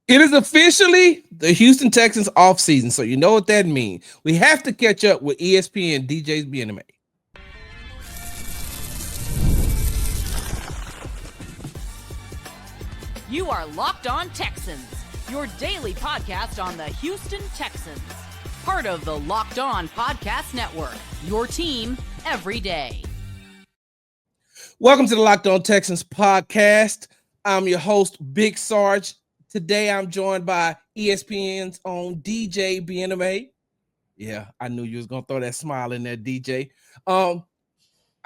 It is officially the Houston Texans offseason, so you know what that means. We have to catch up with ESPN DJ's Bien-Aime. You are Locked On Texans, your daily podcast on the Houston Texans. Part of the Locked On Podcast Network, your team every day. Welcome to the Locked On Texans podcast. I'm your host, Big Sarge. Today, I'm joined by ESPN's own DJ Bien-Aime. Yeah, I knew you was going to throw that smile in there, DJ. I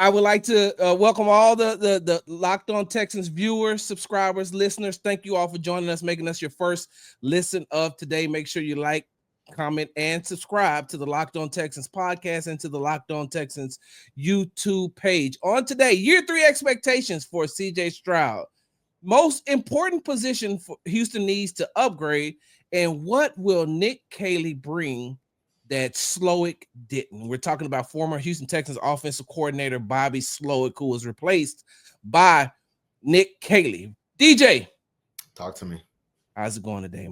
would like to welcome all the Locked On Texans viewers, subscribers, listeners. Thank you all for joining us, making us your first listen of today. Make sure you like, comment, and subscribe to the Locked On Texans podcast and to the Locked On Texans YouTube page. On today, year 3 expectations for CJ Stroud. Most important position for Houston needs to upgrade, and what will Nick Caley bring that Slowik didn't? We're talking about former Houston Texans offensive coordinator Bobby Slowik, who was replaced by Nick Caley. DJ, talk to me. How's it going today?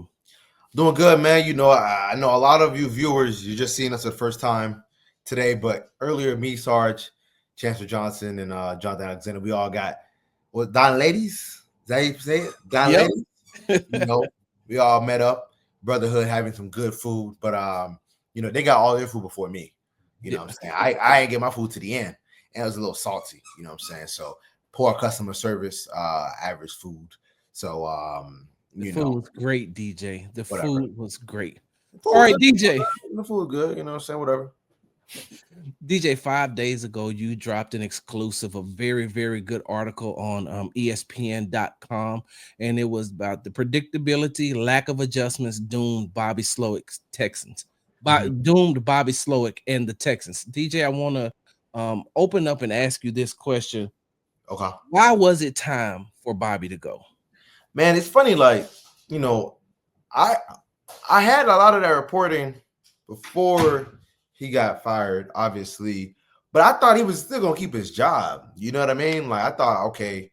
Doing good, man. You know, I know a lot of you viewers, you're just seeing us for the first time today, but earlier, me, Sarge, Chancellor Johnson, and Jonathan Alexander, we all got Don Ladies. Is that how you say it? Don Ladies. You know, we all met up, brotherhood, having some good food, but you know, they got all their food before me. You know what I'm saying? I ain't get my food to the end, and it was a little salty. You know what I'm saying? So poor customer service, average food. So the food was great, DJ. The whatever. Food was great. All right, DJ. The food good. You know what I'm saying? Whatever. DJ, 5 days ago, you dropped an exclusive, a very, very good article on ESPN.com, and it was about the predictability, lack of adjustments doomed Bobby Slowik's Texans. Doomed Bobby Slowik and the Texans. DJ, I want to open up and ask you this question. Okay. Why was it time for Bobby to go? Man, it's funny, like, you know, I had a lot of that reporting before he got fired, obviously, but I thought he was still gonna keep his job. You know what I mean? Like, I thought, okay,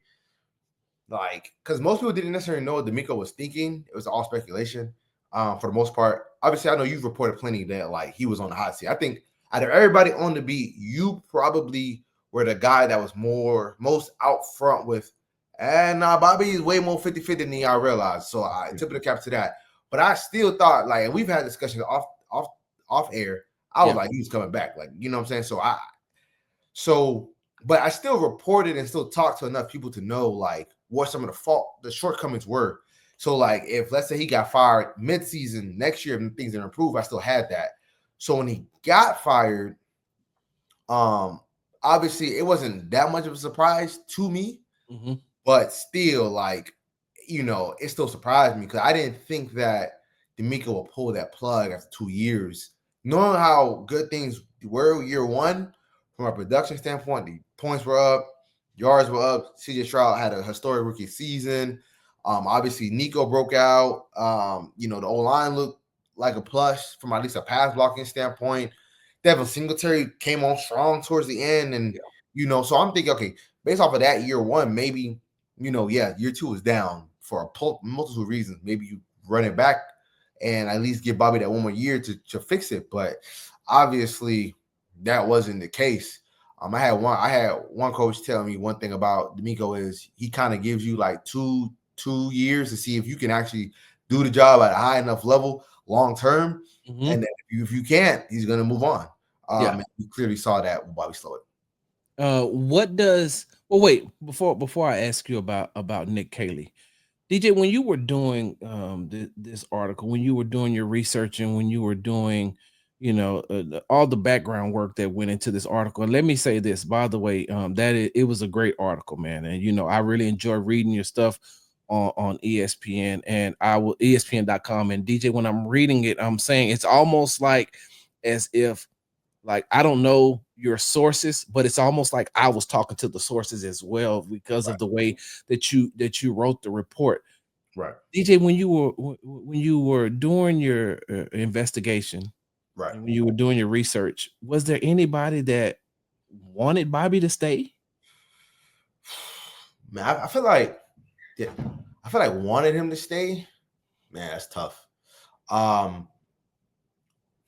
like, because most people didn't necessarily know what DeMeco was thinking. It was all speculation, for the most part. Obviously, I know you've reported plenty that like he was on the hot seat. I think out of everybody on the beat, you probably were the guy that was most out front with, and Bobby is way more 50-50 than I realized. So I tip of the cap to that. But I still thought, like, and we've had discussions off air. I was like, he's coming back. Like, you know what I'm saying? But I still reported and still talked to enough people to know, like, what some of the shortcomings were. So, like, if, let's say, he got fired mid-season next year and things didn't improve, I still had that. So when he got fired, obviously, it wasn't that much of a surprise to me. Mm-hmm. But still, like, you know, it still surprised me because I didn't think that DeMeco would pull that plug after 2 years. Knowing how good things were year one, from a production standpoint, the points were up, yards were up. CJ Stroud had a historic rookie season. Obviously, Nico broke out. You know, the O-line looked like a plus from at least a pass blocking standpoint. Devin Singletary came on strong towards the end. And, you know, so I'm thinking, okay, based off of that year one, maybe, you know, year two is down for multiple reasons. Maybe you run it back and at least give Bobby that one more year to fix it. But obviously that wasn't the case. I had one coach tell me one thing about DeMeco is he kind of gives you like two years to see if you can actually do the job at a high enough level long term. Mm-hmm. And then if you can't, he's going to move on. And we clearly saw that with Bobby Slowik. Before I ask you about Nick Caley, DJ, when you were doing this article, when you were doing your research and when you were doing, you know, all the background work that went into this article, and let me say this, by the way, it was a great article, man. And, you know, I really enjoy reading your stuff on ESPN and ESPN.com. And DJ, when I'm reading it, I'm saying it's almost like as if, like, I don't know your sources, but it's almost like I was talking to the sources as well because of the way that you wrote the report. Right. DJ, when you were doing your investigation, right, when you were doing your research, was there anybody that wanted Bobby to stay? Man, I feel like wanted him to stay. Man, that's tough. Um,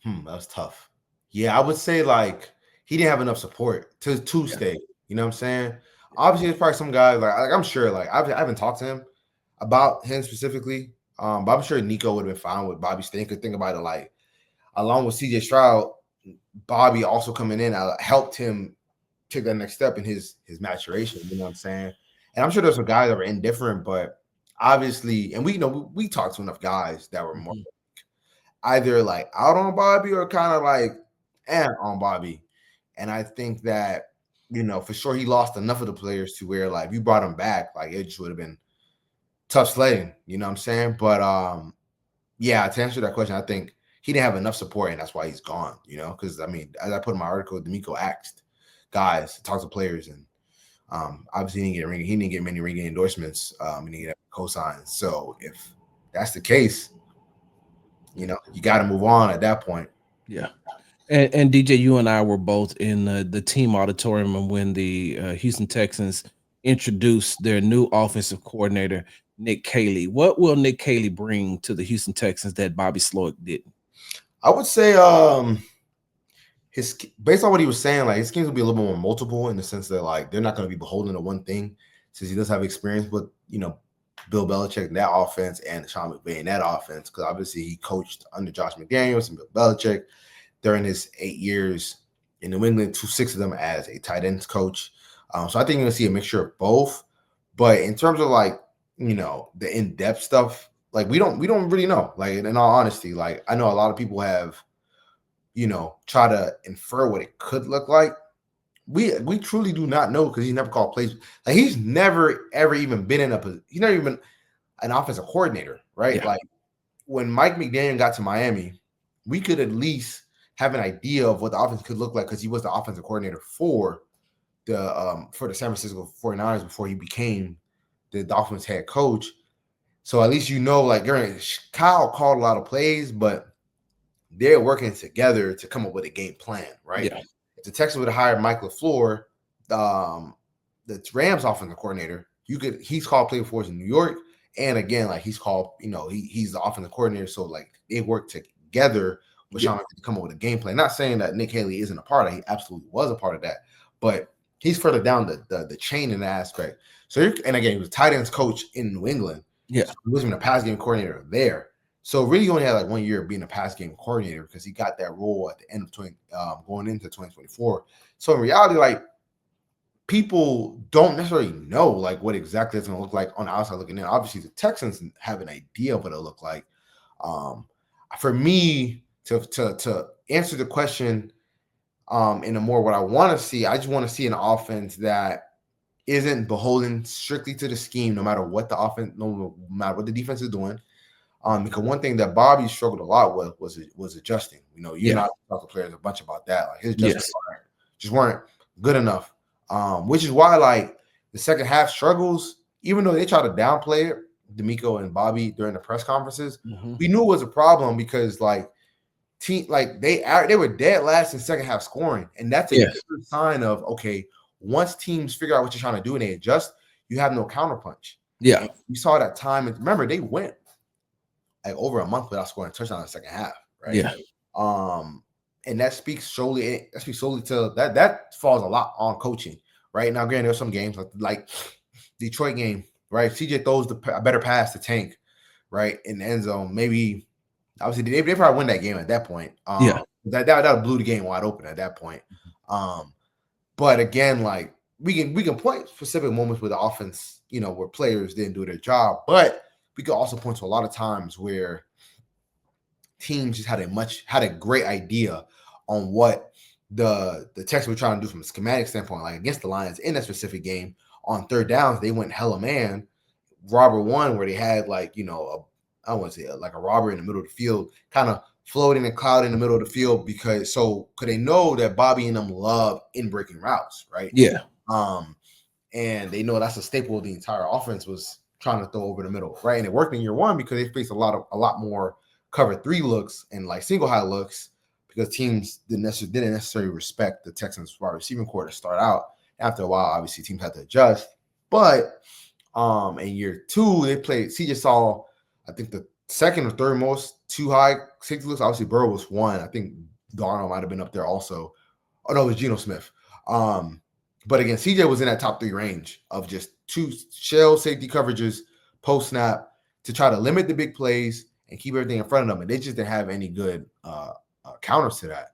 that was tough. Yeah, I would say like he didn't have enough support to stay. You know what I'm saying? Obviously, there's probably some guys like I'm sure like I haven't talked to him about him specifically. But I'm sure Nico would have been fine with Bobby staying. Could think about it like along with CJ Stroud, Bobby also coming in helped him take that next step in his maturation. You know what I'm saying? And I'm sure there's some guys that were indifferent, but obviously, and we know we talked to enough guys that were more either like out on Bobby or kind of like on Bobby. And I think that, for sure he lost enough of the players to where like if you brought him back, like it just would have been tough sledding, you know what I'm saying? But yeah, to answer that question, I think he didn't have enough support and that's why he's gone, because I mean, as I put in my article, D'Amico asked guys to talk to players and obviously he didn't get many ringing endorsements, he didn't get cosigns. So if that's the case, you got to move on at that point. Yeah. And DJ, you and I were both in the team auditorium when the Houston Texans introduced their new offensive coordinator, Nick Caley. What will Nick Caley bring to the Houston Texans that Bobby Slowik didn't? I would say his based on what he was saying, like his schemes will be a little bit more multiple in the sense that like they're not going to be beholden to one thing, since he does have experience with Bill Belichick in that offense and Sean McVay in that offense, because obviously he coached under Josh McDaniels and Bill Belichick during his 8 years in New England, 6 of them as a tight ends coach. So I think you're going to see a mixture of both. But in terms of like, the in-depth stuff, like we don't really know. Like in all honesty, like I know a lot of people have, try to infer what it could look like. We truly do not know because he's never called plays. Like he's never ever even been he's never even been an offensive coordinator, right? Yeah. Like when Mike McDaniel got to Miami, we could at least have an idea of what the offense could look like because he was the offensive coordinator for the San Francisco 49ers before he became the Dolphins head coach. So at least like Kyle called a lot of plays, but they're working together to come up with a game plan, right? Yeah. If the Texans would have hired Mike LaFleur, the Rams offensive coordinator, he's called play before in New York, and again, like he's called, he's the offensive coordinator, so like they work together with Sean to come up with a game plan. Not saying that Nick Caley isn't a part of it. He absolutely was a part of that. But he's further down the chain in that aspect. So, and again, he was a tight ends coach in New England. Yeah. So he wasn't even a pass game coordinator there. So really he only had like 1 year of being a pass game coordinator because he got that role at the end of going into 2024. So in reality, like people don't necessarily know like what exactly it's going to look like on the outside looking in. Obviously, the Texans have an idea of what it'll look like. For me, to answer the question in a more what I want to see, I just want to see an offense that isn't beholden strictly to the scheme, no matter what no matter what the defense is doing. Because one thing that Bobby struggled a lot with was adjusting. You and I talk to players a bunch about that. Like his adjustments just weren't good enough. Which is why like the second half struggles, even though they try to downplay it, D'Amico and Bobby during the press conferences, we knew it was a problem because like they were dead last in second half scoring, and that's a good sign of okay. Once teams figure out what you're trying to do and they adjust, you have no counterpunch. Yeah, and we saw that time. And remember, they went like over a month without scoring a touchdown in the second half, right? Yeah. And that speaks solely to that falls a lot on coaching, right? Now, granted, there's some games like Detroit game, right? CJ throws a better pass to Tank, right, in the end zone. Maybe obviously they probably win that game at that point. That blew the game wide open at that point. But again, like we can point specific moments where the offense, where players didn't do their job, but we could also point to a lot of times where teams just had a great idea on what the Texans were trying to do from a schematic standpoint, like against the Lions in that specific game. On third downs, they went hella man, robber one, where they had like, I want to say like a robber in the middle of the field, kind of floating and cloud in the middle of the field because they know that Bobby and them love in breaking routes, right? Yeah. And they know that's a staple of the entire offense was trying to throw over the middle, right? And it worked in year one because they faced a lot more cover 3 looks and like single high looks because teams didn't necessarily respect the Texans wide receiving core to start out. After a while, obviously teams had to adjust. But in year 2, they played. CJ saw, I think the second or third most too high safety looks. Obviously, Burrow was one. I think Darnold might have been up there also. Oh no, it was Geno Smith. But again, CJ was in that top 3 range of just 2 shell safety coverages post snap to try to limit the big plays and keep everything in front of them. And they just didn't have any good counters to that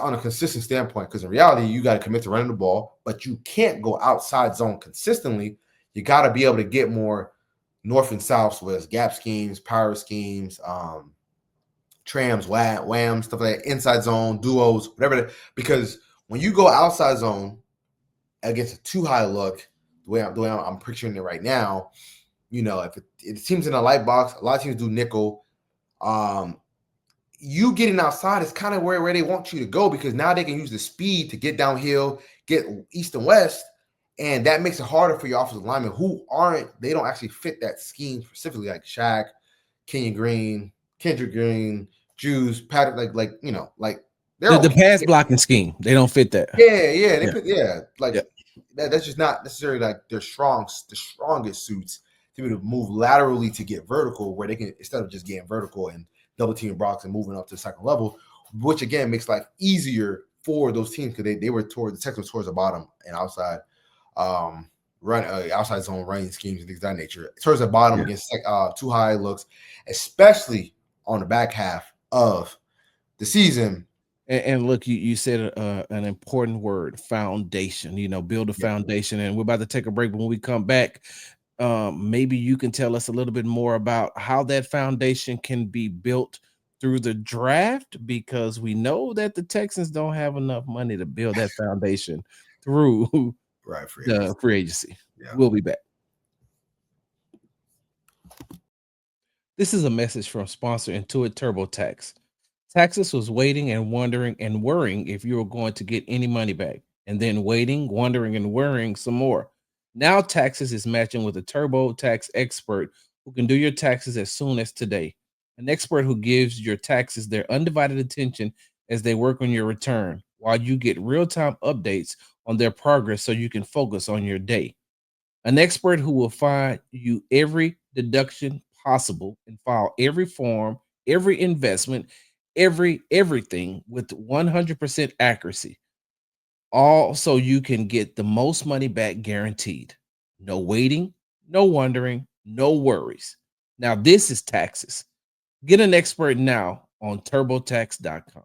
on a consistent standpoint. Because in reality, you got to commit to running the ball, but you can't go outside zone consistently. You got to be able to get more north and south, so whether it's gap schemes, power schemes, trams, whams, stuff like that, inside zone, duos, whatever. Because when you go outside zone against a too high look, the way I'm picturing it right now, if it seems in a light box, a lot of teams do nickel. You getting outside is kind of where they want you to go, because now they can use the speed to get downhill, get east and west, and that makes it harder for your offensive linemen who they don't actually fit that scheme specifically, like Shaq, Kendrick Green, Juice, Patrick, they're the pass blocking scheme. They don't fit that. That's just not necessarily like the strongest suits to be able to move laterally to get vertical, where they can, instead of just getting vertical and double team blocks and moving up to the second level, which again makes life easier for those teams, because they were the Texans towards the bottom and outside outside zone running schemes and things of that nature towards the bottom against too high looks, especially on the back half of the season. And look, you said an important word: foundation. Build a foundation. And we're about to take a break. But when we come back, maybe you can tell us a little bit more about how that foundation can be built through the draft, because we know that the Texans don't have enough money to build that foundation through the free agency. Yeah. We'll be back. This is a message from sponsor Intuit TurboTax. Texas was waiting and wondering and worrying if you were going to get any money back, and then waiting, wondering, and worrying some more. Now Taxes is matching with a TurboTax expert who can do your taxes as soon as today. An expert who gives your taxes their undivided attention as they work on your return, while you get real-time updates on their progress so you can focus on your day. An expert who will find you every deduction possible and file every form, every investment, everything with 100% accuracy. All so you can get the most money back guaranteed. No waiting, no wondering, no worries. Now this is taxes. Get an expert now on TurboTax.com.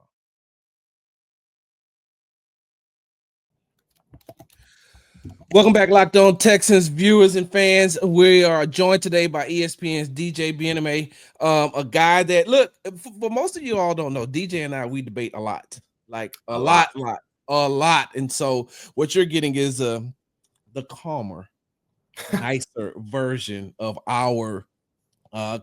Welcome back, Locked On Texans viewers and fans. We are joined today by ESPN's DJ Bien-Aime, a guy that, look, for most of you all don't know, DJ and I, we debate a lot, like a lot. And so what you're getting is the calmer, nicer version of our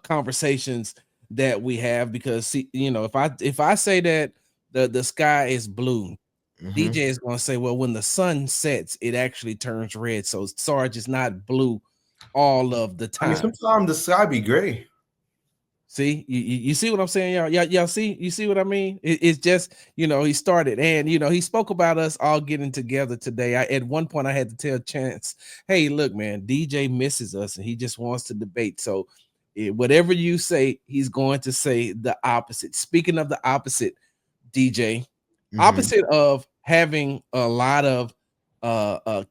conversations that we have, because if I say that the sky is blue, DJ is going to say, well, when the sun sets, it actually turns red. So Sarge is not blue all of the time. I mean, sometimes the sky be gray. See, you see what I'm saying, y'all? Y'all see? You see what I mean? It's just, he started, and he spoke about us all getting together today. At one point I had to tell Chance, hey, look, man, DJ misses us and he just wants to debate. So whatever you say, he's going to say the opposite. Speaking of the opposite, DJ, opposite of having a lot of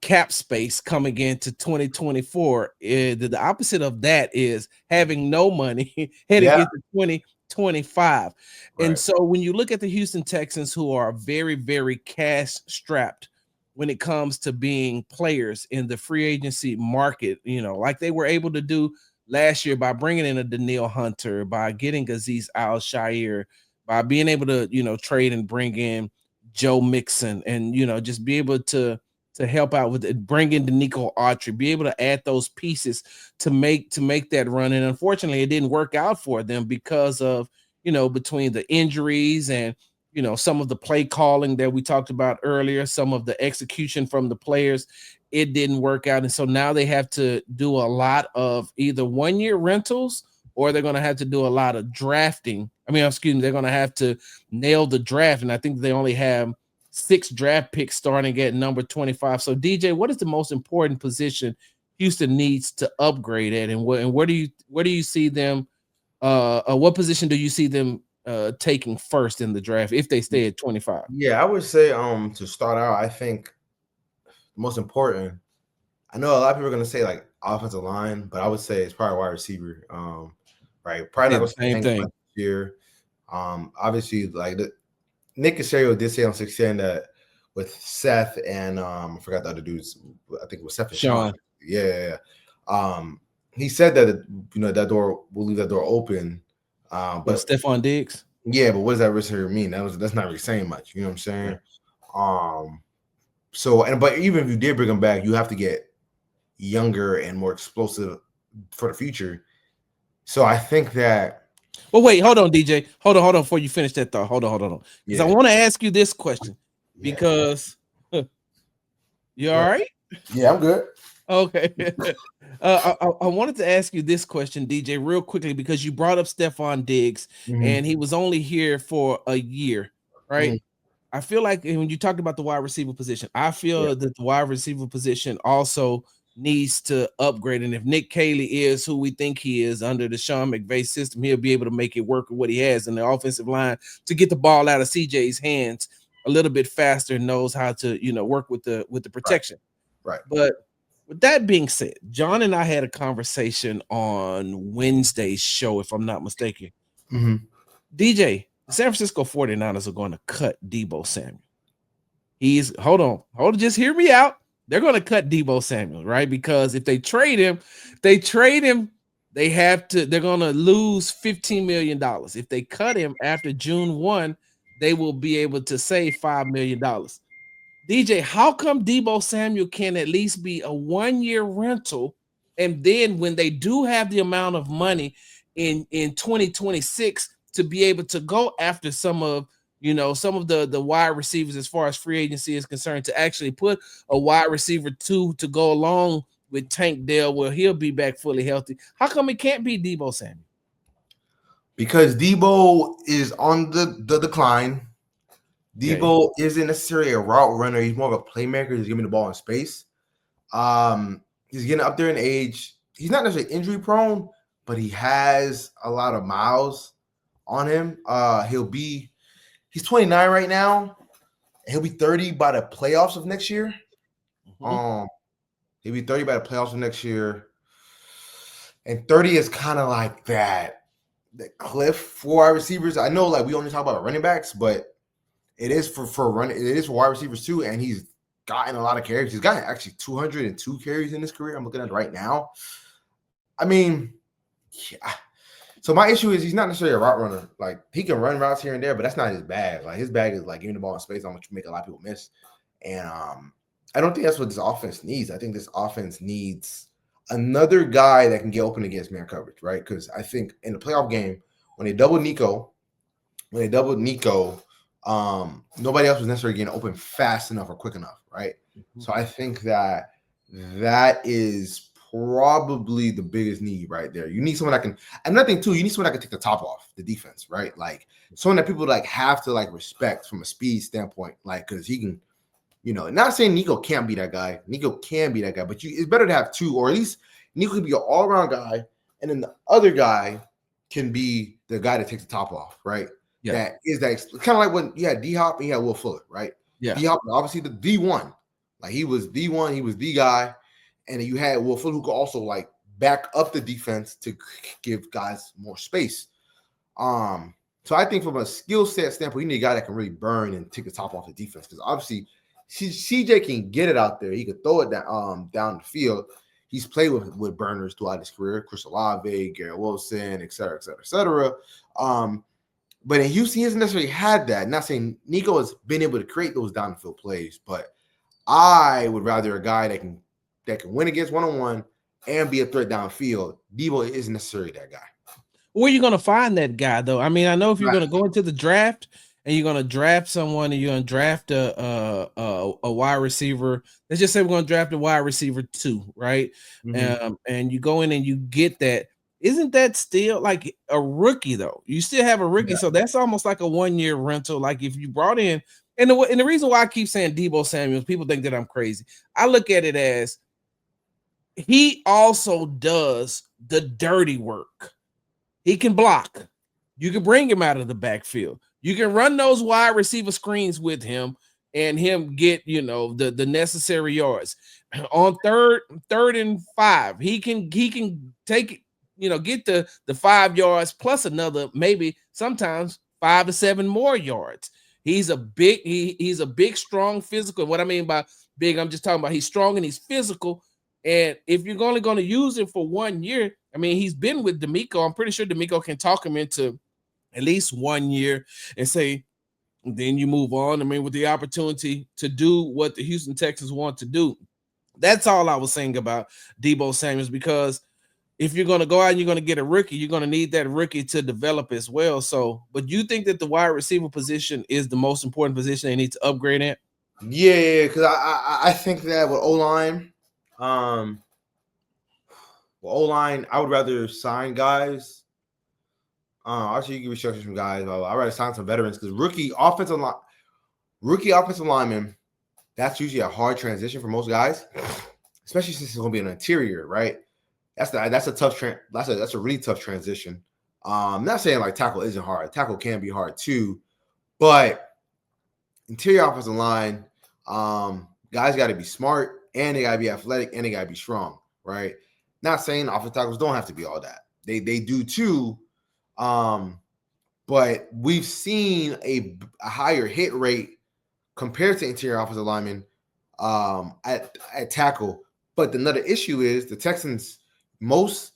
cap space coming into 2024, the opposite of that is having no money heading into 2025. Right. And so when you look at the Houston Texans, who are very, very cash strapped when it comes to being players in the free agency market, like they were able to do last year by bringing in a Danielle Hunter, by getting Azeez Al-Shaair, by being able to, trade and bring in Joe Mixon, and, just be able to help out with it, bring in Danico Autry, be able to add those pieces to make that run. And unfortunately, it didn't work out for them because of, between the injuries and, some of the play calling that we talked about earlier, some of the execution from the players, it didn't work out. And so now they have to do a lot of either 1-year rentals, or they're going to have to do a lot of drafting. They're going to have to nail the draft. And I think they only have 6 draft picks starting at number 25. So DJ, what is the most important position Houston needs to upgrade at, and where do you see them what position do you see them taking first in the draft if they stay at 25? Yeah, I would say to start out, I think most important. I know a lot of people are gonna say like offensive line, but I would say it's probably wide receiver. Right, probably Yeah, not the gonna same hang thing. this year. Obviously, like Nick Caley did say on 610 that with Seth and I forgot the other dudes. I think it was Seth and Sean. Sean. Yeah. He said that that door will leave that door open. With But Stephon Diggs. yeah, but what does that really mean? That's not really saying much. You know what I'm saying? Right. But even if you did bring him back, you have to get younger and more explosive for the future. So I think that. Well, wait, hold on, DJ. Hold on before you finish that thought. Hold on. Because I want to ask you this question. Because you all right? Yeah, I'm good. Okay. I wanted to ask you this question, DJ, real quickly, because you brought up Stephon Diggs, and he was only here for a year, right? I feel like when you talked about the wide receiver position, I feel that the wide receiver position also needs to upgrade. And if Nick Caley is who we think he is under the Sean McVay system, he'll be able to make it work with what he has in the offensive line to get the ball out of CJ's hands a little bit faster and knows how to, work with the protection. Right. But with that being said, John and I had a conversation on Wednesday's show, if I'm not mistaken. DJ, the San Francisco 49ers are going to cut Deebo Samuel. Hold on, just hear me out. They're going to cut Deebo Samuel, right? Because if they trade him, they're going to lose $15 million. If they cut him after June 1, they will be able to save $5 million. DJ, how come Deebo Samuel can at least be a 1-year rental? And then when they do have the amount of money in 2026 to be able to go after some of the wide receivers as far as free agency is concerned, to actually put a wide receiver 2 to go along with Tank Dell where he'll be back fully healthy. How come it can't be Deebo Samuel? Because Deebo is on the decline. Deebo isn't necessarily a route runner. He's more of a playmaker. He's giving the ball in space. He's getting up there in age. He's not necessarily injury prone, but he has a lot of miles on him. He's 29 right now. And he'll be 30 by the playoffs of next year. He'll be 30 by the playoffs of next year. And 30 is kind of like that cliff for our receivers. I know like we only talk about running backs, but it is for running. It is for wide receivers too, and he's gotten a lot of carries. He's gotten actually 202 carries in his career. I'm looking at it right now. I mean, yeah. So my issue is he's not necessarily a route runner. Like he can run routes here and there, but that's not his bag. Like his bag is like giving the ball in space, on which make a lot of people miss. And I don't think that's what this offense needs. I think this offense needs another guy that can get open against man coverage, right? Because I think in the playoff game when they doubled Nico. Nobody else was necessarily getting open fast enough or quick enough, right? So I think that is probably the biggest need right there. You need someone that can, another thing too, you need someone that can take the top off the defense, right? Like someone that people like have to like respect from a speed standpoint, like because he can, not saying Nico can't be that guy. Nico can be that guy, but it's better to have two, or at least Nico can be an all-around guy, and then the other guy can be the guy that takes the top off, right? Yeah. That kind of like when you had D-Hop and you had Will Fuller, right? Yeah. D-Hop, obviously the D1. Like he was D1, he was the guy. And then you had Will Fuller who could also like back up the defense to give guys more space. So I think from a skill set standpoint, you need a guy that can really burn and take the top off the defense. Because obviously CJ can get it out there. He could throw it down the field. He's played with burners throughout his career, Chris Olave, Garrett Wilson, et cetera, et cetera, et cetera. But in Houston, he hasn't necessarily had that. Not saying Nico has been able to create those down the field plays, but I would rather a guy that can win against one-on-one and be a threat downfield. Deebo isn't necessarily that guy. Where are you going to find that guy, though? I mean, I know if you're going to go into the draft and you're going to draft someone and you're going to draft a wide receiver, let's just say we're going to draft a wide receiver 2, right? And you go in and you get that. Isn't that still like a rookie, though? You still have a rookie, so that's almost like a 1-year rental. Like if you brought in, and the reason why I keep saying Deebo Samuel, people think that I'm crazy. I look at it as he also does the dirty work He can block. You can bring him out of the backfield. You can run those wide receiver screens with him and him get, the necessary yards. On third and 5, he can take, get the 5 yards plus another, maybe sometimes 5 to 7 more yards. He's a big, strong, physical. What I mean by big, I'm just talking about he's strong and he's physical. And if you're only going to use him for 1 year, I mean, he's been with D'Amico. I'm pretty sure D'Amico can talk him into at least 1 year and say, then you move on. I mean, with the opportunity to do what the Houston Texans want to do. That's all I was saying about Deebo Samuels, because if you're going to go out and you're going to get a rookie, you're going to need that rookie to develop as well. So, but you think that the wide receiver position is the most important position they need to upgrade in? Yeah, because I think that with O-line, I would rather sign guys. Actually, you can restructure some guys. I'd rather sign some veterans because rookie offensive lineman, that's usually a hard transition for most guys, especially since it's going to be an interior, right? That's a tough that's a really tough transition. I'm not saying like tackle isn't hard. Tackle can be hard too, but interior offensive line, guys got to be smart and they got to be athletic and they got to be strong, right? Not saying offensive tackles don't have to be all that. They do too. But we've seen a higher hit rate compared to interior offensive linemen at tackle. But another issue is the Texans' most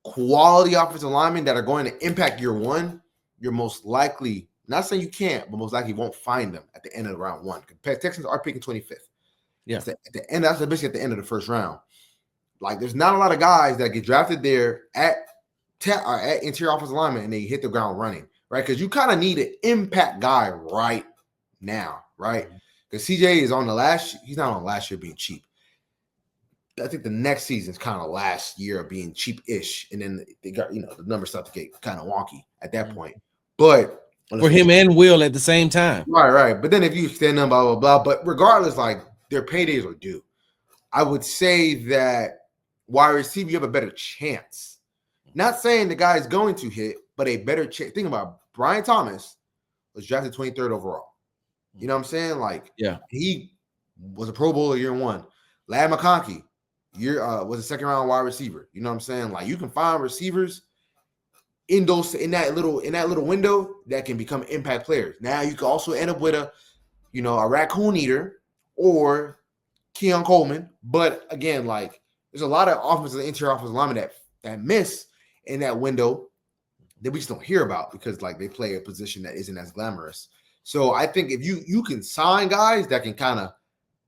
quality offensive linemen that are going to impact year one, you're most likely, not saying you can't, but most likely won't find them at the end of round 1. Texans are picking 25th. Yeah. At the end, that's basically at the end of the first round. Like, there's not a lot of guys that get drafted there at interior offensive lineman and they hit the ground running, right? Because you kind of need an impact guy right now, right? Because CJ is he's not on last year being cheap. I think the next season's kind of last year of being cheap-ish, and then they got, the numbers start to get kind of wonky at that point. But for him and Will at the same time. Right. But then if you extend them, blah, blah, blah. But regardless, like, their paydays are due. I would say that wide receiver, you have a better chance. Not saying the guy is going to hit, but a better chance. Think about it. Brian Thomas was drafted 23rd overall. You know what I'm saying? Like, yeah, he was a Pro Bowler year 1. Lad McConkey was a second-round wide receiver. You know what I'm saying? Like, you can find receivers in that little window that can become impact players. Now you can also end up with a raccoon eater or Keon Coleman. But again, like, there's a lot of offensive and interior offensive linemen that miss in that window that we just don't hear about because, like, they play a position that isn't as glamorous. So I think if you can sign guys that can kind of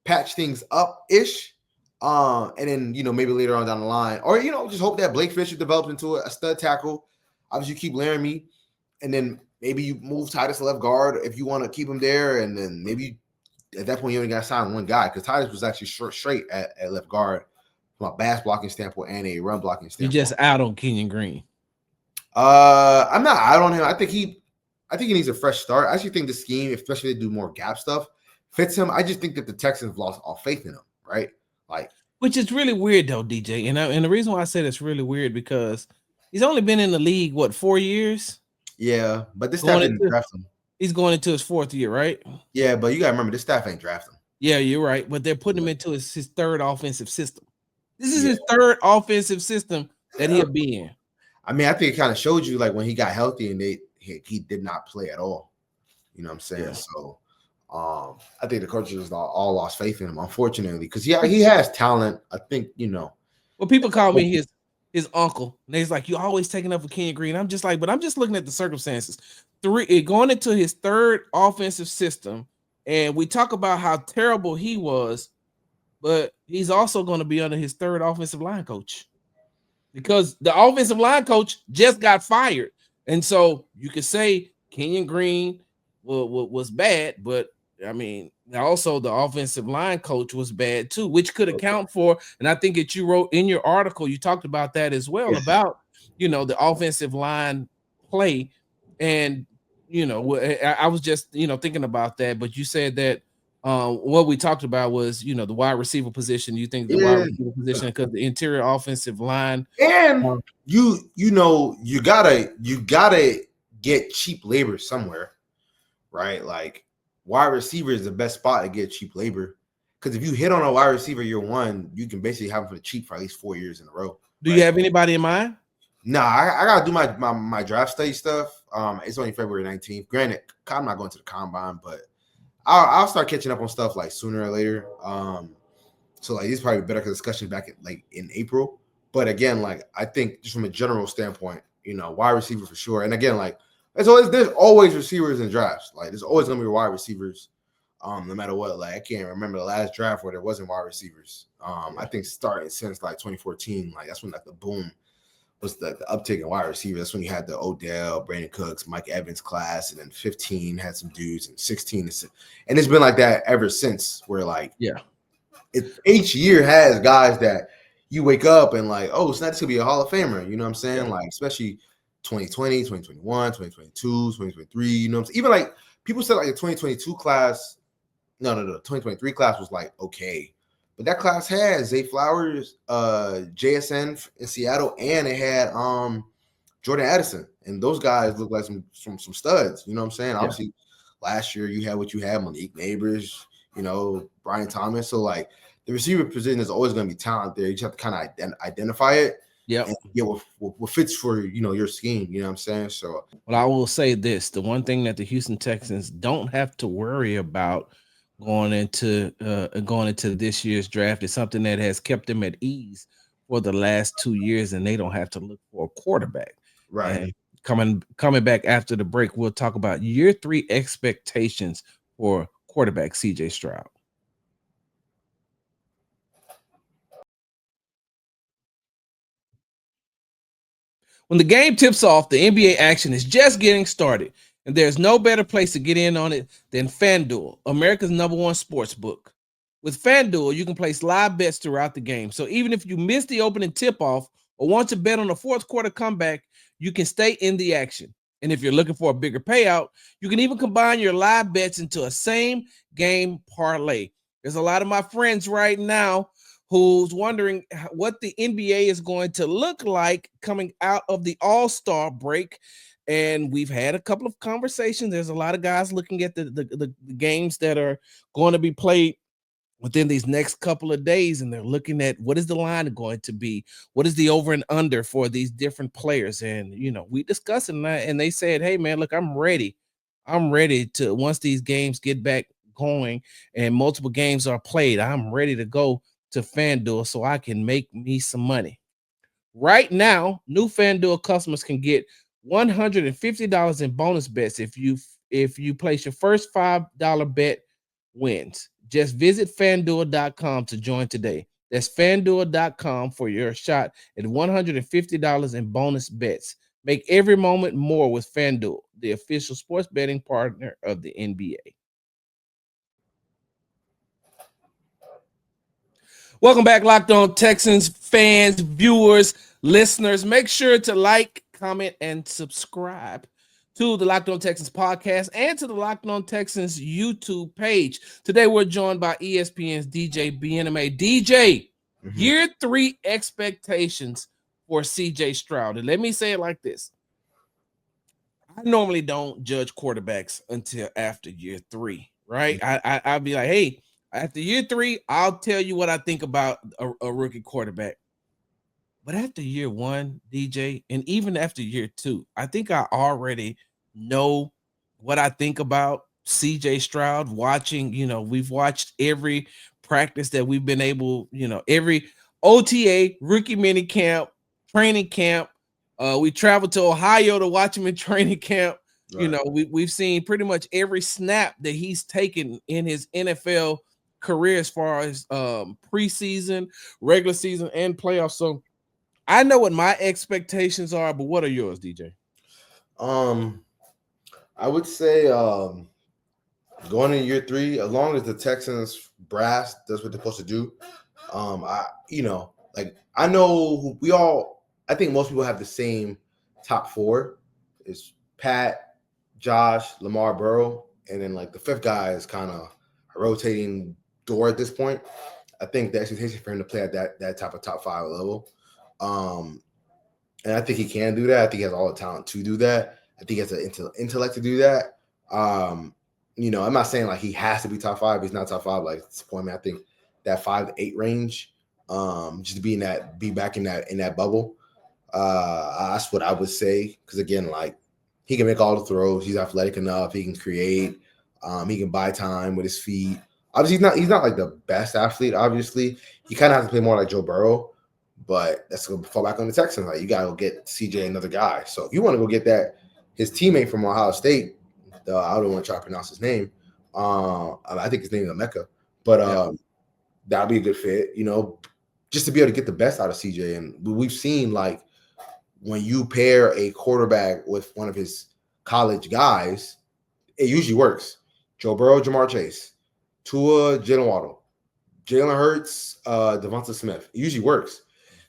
patch things up-ish, and then, maybe later on down the line, or, just hope that Blake Fisher develops into a stud tackle. Obviously, you keep Laramie, and then maybe you move Titus to left guard if you want to keep him there, and then maybe at that point you only got to sign one guy because Titus was actually straight at left guard from a pass blocking standpoint and a run blocking standpoint. You just out on Kenyon Green. I'm not out on him. I think he needs a fresh start. I actually think the scheme, especially if they do more gap stuff, fits him. I just think that the Texans lost all faith in him, right? Like, which is really weird though, DJ. And the reason why I said it's really weird because he's only been in the league 4 years? Yeah, but this staff didn't draft him. He's going into his 4th year, right? Yeah, but you gotta remember this staff ain't draft him. Yeah, you're right. But they're putting him into his 3rd offensive system. This is his 3rd offensive system that he'll be in. I mean, I think it kind of showed you, like, when he got healthy and he did not play at all. You know what I'm saying? Yeah. So I think the coaches all lost faith in him, unfortunately, because he has talent. I think, Well, people call me his uncle. And he's like, you always taking up for Kenyon Green. I'm just like, but I'm just looking at the circumstances. Going into his 3rd offensive system, and we talk about how terrible he was, but he's also going to be under his 3rd offensive line coach because the offensive line coach just got fired. And so you could say Kenyon Green was bad, but I mean, also the offensive line coach was bad too, which could account for, and I think that you wrote in your article, you talked about that as well, about, the offensive line play. And, I was just, thinking about that, but you said that What we talked about was, the wide receiver position. You think the wide Yeah. receiver position because the interior offensive line, And um, you gotta get cheap labor somewhere, right? Like wide receiver is the best spot to get cheap labor. Because if you hit on a wide receiver year one, you can basically have him for the cheap for at least 4 years in a row. do you have anybody in mind? Nah, I gotta do my draft study stuff. It's only February 19th. Granted, I'm not going to the combine, but I'll start catching up on stuff like sooner or later. So like this is probably better discussion back in April. But again, like I think just from a general standpoint, wide receiver for sure. And again, like there's always receivers in drafts. Like there's always gonna be wide receivers, no matter what. Like I can't remember the last draft where there wasn't wide receivers. I think starting since like 2014, like that's when like the boom was the uptick in wide receiver. That's when you had the Odell, Brandon Cooks, Mike Evans class, and then 15 had some dudes, and 16, and it's been like that ever since. Where like each year has guys that you wake up and like, oh, it's not gonna be a Hall of Famer. You know what I'm saying? Like especially 2020, 2021, 2022, 2023. You know what I'm saying? Even like people said like the 2022 class. No, the 2023 class was like okay. But that class had Zay Flowers, JSN in Seattle, and it had Jordan Addison. And those guys look like some studs. You know what I'm saying? Yeah. Obviously, last year you had what you had, Malik Neighbors, Brian Thomas. So, like, the receiver position is always going to be talent there. You just have to kind of identify it. Yeah. And get what fits for, your scheme. You know what I'm saying? So, well, I will say this. The one thing that the Houston Texans don't have to worry about going into this year's draft is something that has kept them at ease for the last 2 years, and they don't have to look for a quarterback. Right. And coming back after the break, we'll talk about year 3 expectations for quarterback CJ Stroud. When the game tips off, the NBA action is just getting started, and there's no better place to get in on it than FanDuel, America's #1 sportsbook. With FanDuel, you can place live bets throughout the game. So even if you miss the opening tip-off or want to bet on a fourth quarter comeback, you can stay in the action. And if you're looking for a bigger payout, you can even combine your live bets into a same game parlay. There's a lot of my friends right now who's wondering what the NBA is going to look like coming out of the All-Star break. And we've had a couple of conversations. There's a lot of guys looking at the games that are going to be played within these next couple of days, and they're looking at what is the line going to be, what is the over and under for these different players. And we discussed it, and they said, hey man, look, I'm ready to, once these games get back going and multiple games are played, I'm ready to go to FanDuel so I can make me some money. Right now, new FanDuel customers can get $150 in bonus bets if you place your first $5 bet wins. Just visit FanDuel.com to join today. That's FanDuel.com for your shot at $150 in bonus bets. Make every moment more with FanDuel, the official sports betting partner of the NBA. Welcome back, Locked On Texans fans, viewers, listeners. Make sure to like, comment, and subscribe to the Locked On Texans podcast and to the Locked On Texans YouTube page. Today, we're joined by ESPN's DJ Bien-Aime. DJ, year 3 expectations for CJ Stroud. And let me say it like this. I normally don't judge quarterbacks until after year 3, right? I'll be like, hey, after year 3, I'll tell you what I think about a rookie quarterback. But after year 1, DJ, and even after year 2, I think I already know what I think about CJ Stroud. Watching, we've watched every practice that we've been able, every OTA, rookie mini camp, training camp. We traveled to Ohio to watch him in training camp. Right. We've seen pretty much every snap that he's taken in his NFL career as far as preseason, regular season, and playoffs. So I know what my expectations are, but what are yours, DJ? I would say going in year 3, as long as the Texans brass does what they're supposed to do, I think most people have the same top 4. It's Pat, Josh, Lamar, Burrow, and then like the 5th guy is kind of rotating door at this point. I think the expectation for him to play at that type of top 5 level. And I think he can do that. I think he has all the talent to do that. I think he has the intellect to do that. I'm not saying like he has to be top 5. He's not top 5. Like disappointment. I think that 5 to 8 range, just to be back in that bubble. That's what I would say. Because again, like he can make all the throws. He's athletic enough. He can create. He can buy time with his feet. Obviously, he's not like the best athlete. Obviously, he kind of has to play more like Joe Burrow. But that's going to fall back on the Texans. Like you got to go get CJ another guy. So if you want to go get his teammate from Ohio State, I don't want to try to pronounce his name. I think his name is Emeka. But that'd be a good fit, just to be able to get the best out of CJ. And we've seen like when you pair a quarterback with one of his college guys, it usually works. Joe Burrow, Jamar Chase, Tua, Jalen Waddle, Jalen Hurts, Devonta Smith. It usually works.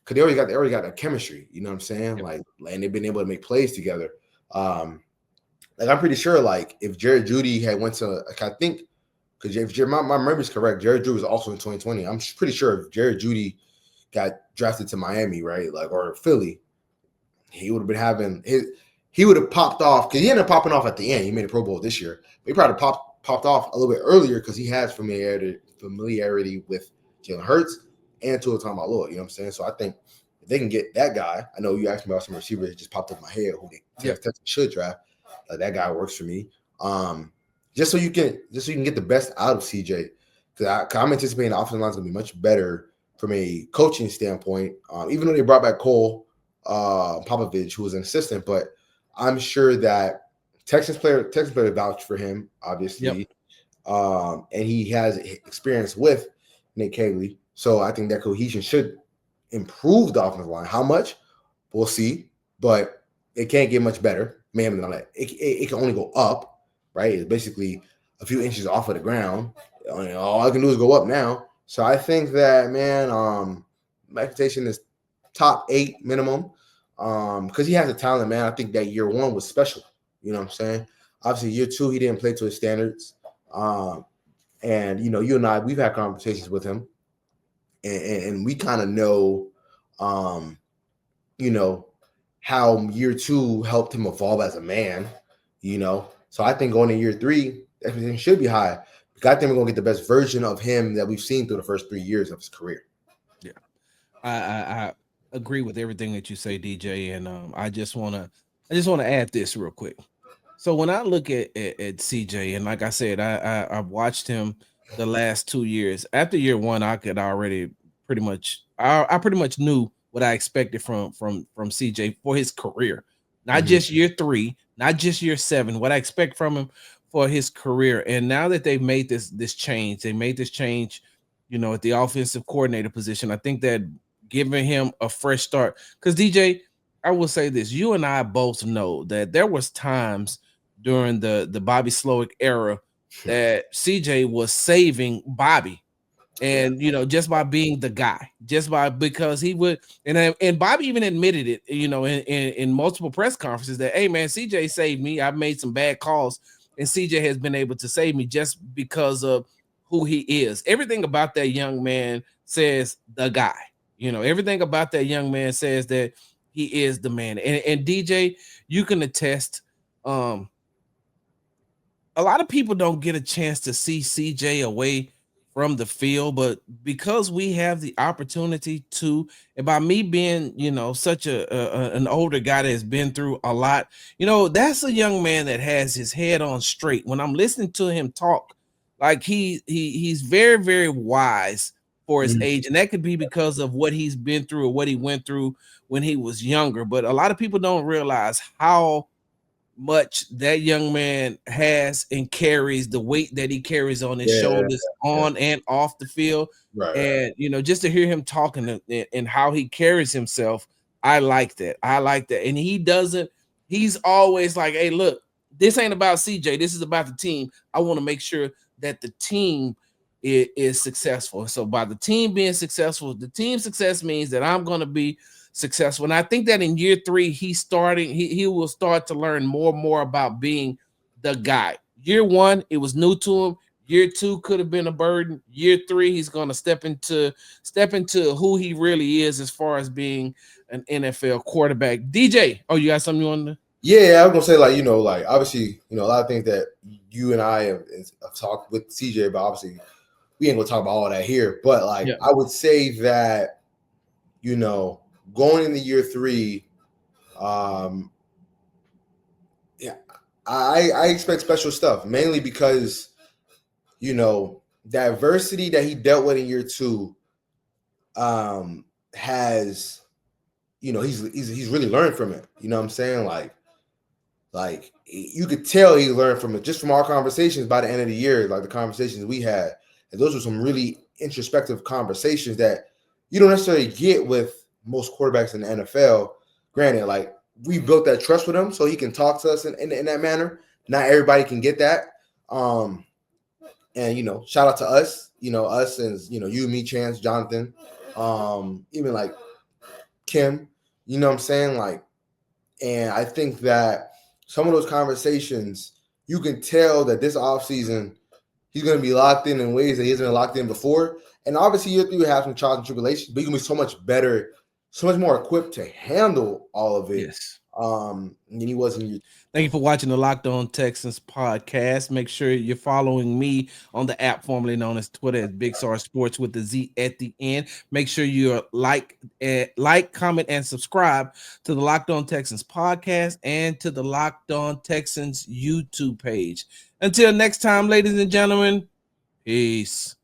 Because they already got that chemistry, you know what I'm saying? Yep. Like, and they've been able to make plays together. I'm pretty sure, like, if Jared Jeudy had went to, like, I think, because if my memory is correct, Jared Jeudy was also in 2020. I'm pretty sure if Jared Jeudy got drafted to Miami, right, like, or Philly, he would have been he would have popped off, because he ended up popping off at the end. He made a Pro Bowl this year. But he probably popped off a little bit earlier because he has familiarity with Jalen Hurts and Tua Tagovailoa, you know what I'm saying? So I think if they can get that guy, I know you asked me about some receivers that just popped up in my head who they should draft. That guy works for me. Just so you can get the best out of CJ. Because I'm anticipating the offensive line is going to be much better from a coaching standpoint. Even though they brought back Cole Popovich, who was an assistant, but I'm sure that Texans player vouched for him, obviously. Yep. And he has experience with Nick Caley. So I think that cohesion should improve the offensive line. How much? We'll see. But it can't get much better. It can only go up, right? It's basically a few inches off of the ground. All I can do is go up now. So I think that, man, my expectation is top 8 minimum. Because he has the talent, man. I think that year 1 was special. You know what I'm saying? Obviously, year 2, he didn't play to his standards. And, you and I, we've had conversations with him. And we kind of know, how year 2 helped him evolve as a man, So I think going to year 3, everything should be high. Because I think we're going to get the best version of him that we've seen through the first 3 years of his career. Yeah, I agree with everything that you say, DJ. And I just want to add this real quick. So when I look at CJ, and like I said, I've watched him the last 2 years. After year 1, I could already pretty much knew what I expected from CJ for his career. Not just year 3, not just year 7, what I expect from him for his career. And now that they've made this change, at the offensive coordinator position, I think that giving him a fresh start. Because DJ, I will say this, you and I both know that there was times during the Bobby Slowik era that CJ was saving Bobby. And just by being the guy, because he would, and Bobby even admitted it, in multiple press conferences that, hey man, CJ saved me. I've made some bad calls, and CJ has been able to save me just because of who he is. Everything about that young man says the guy. Everything about that young man says that he is the man. And DJ, you can attest. A lot of people don't get a chance to see CJ away from the field, but because we have the opportunity to, and by me being, such an older guy that has been through a lot, that's a young man that has his head on straight. When I'm listening to him talk, like he's very, very wise for his age, and that could be because of what he's been through or what he went through when he was younger. But a lot of people don't realize how much that young man has and carries, the weight that he carries on his shoulders on and off the field. Right. And just to hear him talking and how he carries himself, I like that. And he's always like, hey, look, this ain't about CJ, this is about the team. I want to make sure that the team is successful. So by the team being successful, the team success means that I'm going to be successful. And I think that in year 3, he will start to learn more and more about being the guy. Year 1, it was new to him. Year 2 could have been a burden. Year 3, he's going to step into who he really is as far as being an NFL quarterback. DJ, oh, you got something you want to? Yeah, I was gonna say, like, like, obviously, a lot of things that you and I have talked with CJ about. Obviously, we ain't gonna talk about all that here, but like, I would say that, going into year 3, yeah, I expect special stuff, mainly because, the adversity that he dealt with in year 2, has, he's really learned from it. You know what I'm saying? Like you could tell he learned from it just from our conversations by the end of the year, like the conversations we had. And those were some really introspective conversations that you don't necessarily get with most quarterbacks in the NFL. Granted, like, we built that trust with him so he can talk to us in that manner. Not everybody can get that. And, shout out to us, us and, you, me, Chance, Jonathan, even like Kim, you know what I'm saying? Like, and I think that some of those conversations, you can tell that this offseason, he's going to be locked in ways that he hasn't been locked in before. And obviously, year 3 will have some trials and tribulations, but he's going to be so much better, so much more equipped to handle all of it. Yes. Than he was in year 2. Thank you for watching the Locked On Texans podcast. Make sure you're following me on the app formerly known as Twitter as Big Star Sports with the Z at the end. Make sure you like, comment, and subscribe to the Locked On Texans podcast and to the Locked On Texans YouTube page. Until next time, ladies and gentlemen, peace.